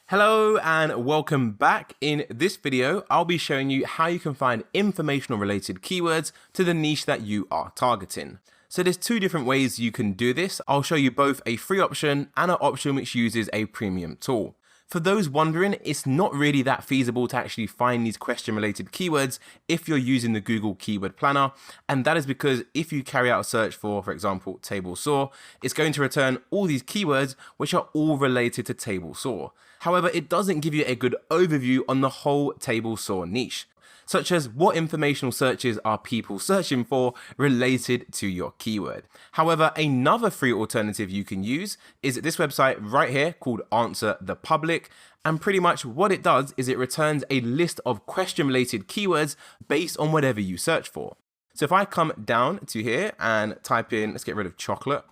Hello and welcome back. In this video, I'll be showing you how you can find informational related keywords to the niche that you are targeting. So there's two different ways you can do this. I'll show you both a free option and an option which uses a premium tool. For those wondering, it's not really that feasible to actually find these question related keywords if you're using the Google Keyword Planner, and that is because if you carry out a search for example, table saw, it's going to return all these keywords which are all related to table saw. However, it doesn't give you a good overview on the whole table saw niche, such as what informational searches are people searching for related to your keyword. However, another free alternative you can use is this website right here called Answer the Public. And pretty much what it does is it returns a list of question related keywords based on whatever you search for. So if I come down to here and type in, let's get rid of chocolate,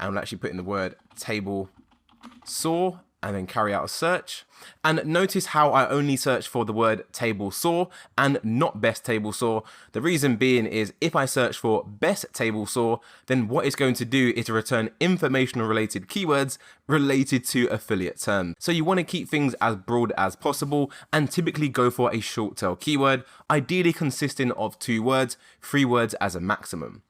and we'll actually put in the word table saw, and then carry out a search. And notice how I only search for the word table saw and not best table saw. The reason being is if I search for best table saw, then what it's going to do is to return informational related keywords related to affiliate terms. So you want to keep things as broad as possible and typically go for a short tail keyword, ideally consisting of 2 words, 3 words as a maximum.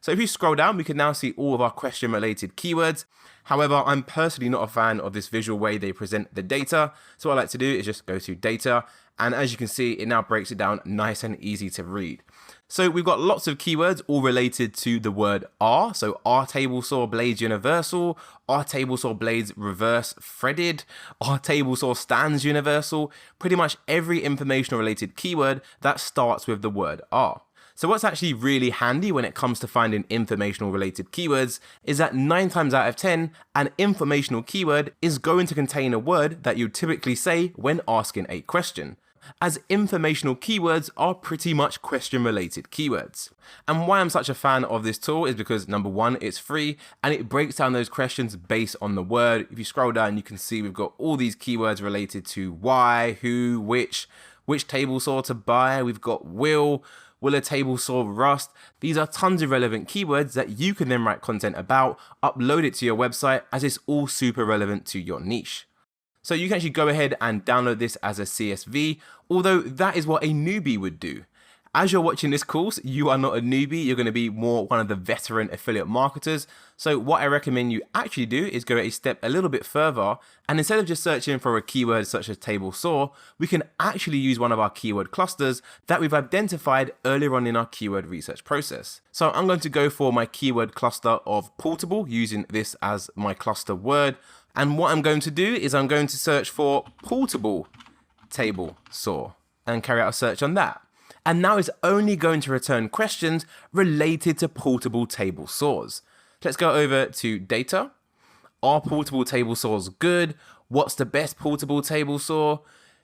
So if you scroll down, we can now see all of our question related keywords. However, I'm personally not a fan of this visual way they present the data. So what I like to do is just go to data. And as you can see, it now breaks it down nice and easy to read. So we've got lots of keywords all related to the word R. So R table saw blades universal, R table saw blades reverse threaded, R table saw stands universal, pretty much every informational related keyword that starts with the word R. So what's actually really handy when it comes to finding informational related keywords is that 9 times out of 10, an informational keyword is going to contain a word that you typically say when asking a question, as informational keywords are pretty much question related keywords. And why I'm such a fan of this tool is because number one, it's free and it breaks down those questions based on the word. If you scroll down, you can see we've got all these keywords related to why, who, which table saw to buy. We've got will a table saw rust? These are tons of relevant keywords that you can then write content about, upload it to your website, as it's all super relevant to your niche. So you can actually go ahead and download this as a CSV, although that is what a newbie would do. As you're watching this course, you are not a newbie, you're going to be more one of the veteran affiliate marketers. So what I recommend you actually do is go a step a little bit further, and instead of just searching for a keyword such as table saw, we can actually use one of our keyword clusters that we've identified earlier on in our keyword research process. So I'm going to go for my keyword cluster of portable, using this as my cluster word. And what I'm going to do is I'm going to search for portable table saw and carry out a search on that. And now it's only going to return questions related to portable table saws. Let's go over to data. Are portable table saws good? What's the best portable table saw?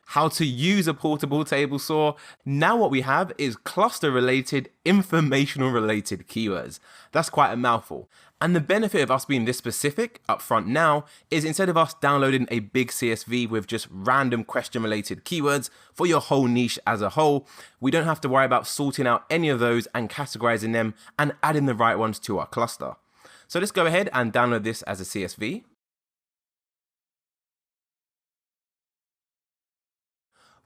How to use a portable table saw. Now what we have is cluster related, informational related keywords. That's quite a mouthful. And the benefit of us being this specific up front now is instead of us downloading a big CSV with just random question related keywords for your whole niche as a whole, we don't have to worry about sorting out any of those and categorizing them and adding the right ones to our cluster. So let's go ahead and download this as a CSV.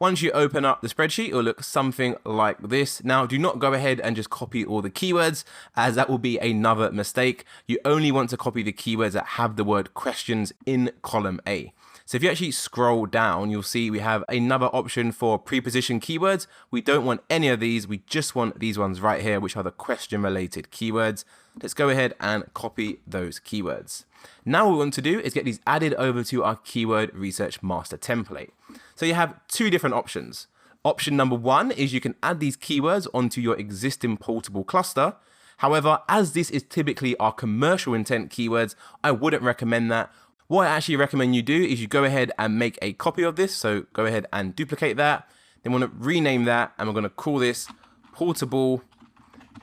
Once you open up the spreadsheet, it'll look something like this. Now, do not go ahead and just copy all the keywords, as that will be another mistake. You only want to copy the keywords that have the word questions in column A. So if you actually scroll down, you'll see we have another option for preposition keywords. We don't want any of these. We just want these ones right here, which are the question related keywords. Let's go ahead and copy those keywords. Now what we want to do is get these added over to our keyword research master template. So you have 2 different options. Option number 1 is you can add these keywords onto your existing portable cluster. However, as this is typically our commercial intent keywords, I wouldn't recommend that. What I actually recommend you do is you go ahead and make a copy of this. So go ahead and duplicate that. Then we're going to rename that and we're going to call this portable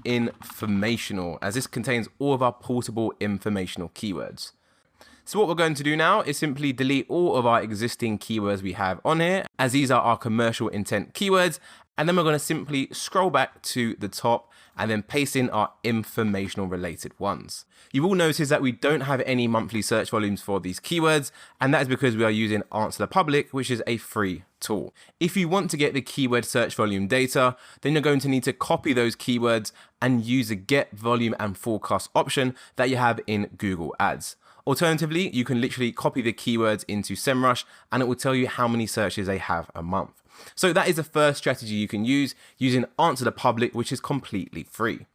informational, as this contains all of our portable informational keywords. So what we're going to do now is simply delete all of our existing keywords we have on here, as these are our commercial intent keywords, And then we're going to simply scroll back to the top and then paste in our informational related ones. You will notice that we don't have any monthly search volumes for these keywords, and that is because we are using Answer the Public, which is a free tool. If you want to get the keyword search volume data, then you're going to need to copy those keywords and use the get volume and forecast option that you have in Google Ads. Alternatively, you can literally copy the keywords into SEMrush and it will tell you how many searches they have a month. So that is the first strategy you can use using Answer the Public, which is completely free.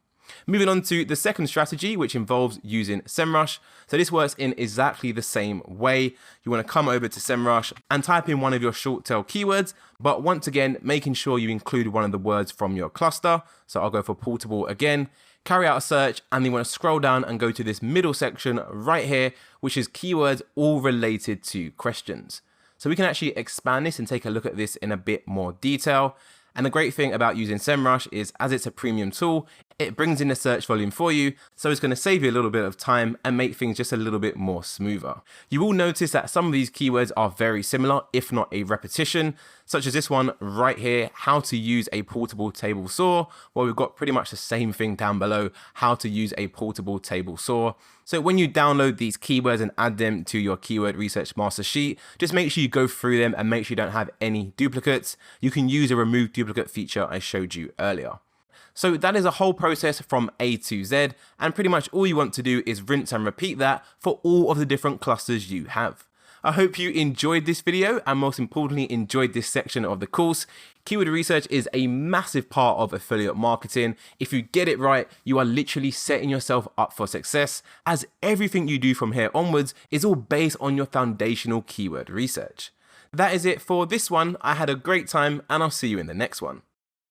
Moving on to the second strategy, which involves using SEMrush. So this works in exactly the same way. You want to come over to SEMrush and type in one of your short tail keywords, but once again, making sure you include one of the words from your cluster. So I'll go for portable again, carry out a search, and then you want to scroll down and go to this middle section right here, which is keywords all related to questions. So we can actually expand this and take a look at this in a bit more detail. And the great thing about using SEMrush is, as it's a premium tool, it brings in the search volume for you, so it's going to save you a little bit of time and make things just a little bit more smoother. You will notice that some of these keywords are very similar, if not a repetition, such as this one right here, how to use a portable table saw. Well, we've got pretty much the same thing down below, how to use a portable table saw. So when you download these keywords and add them to your keyword research master sheet, just make sure you go through them and make sure you don't have any duplicates. You can use a remove duplicate feature I showed you earlier. So that is a whole process from A to Z, and pretty much all you want to do is rinse and repeat that for all of the different clusters you have. I hope you enjoyed this video and most importantly enjoyed this section of the course. Keyword research is a massive part of affiliate marketing. If you get it right, you are literally setting yourself up for success, as everything you do from here onwards is all based on your foundational keyword research. That is it for this one. I had a great time and I'll see you in the next one.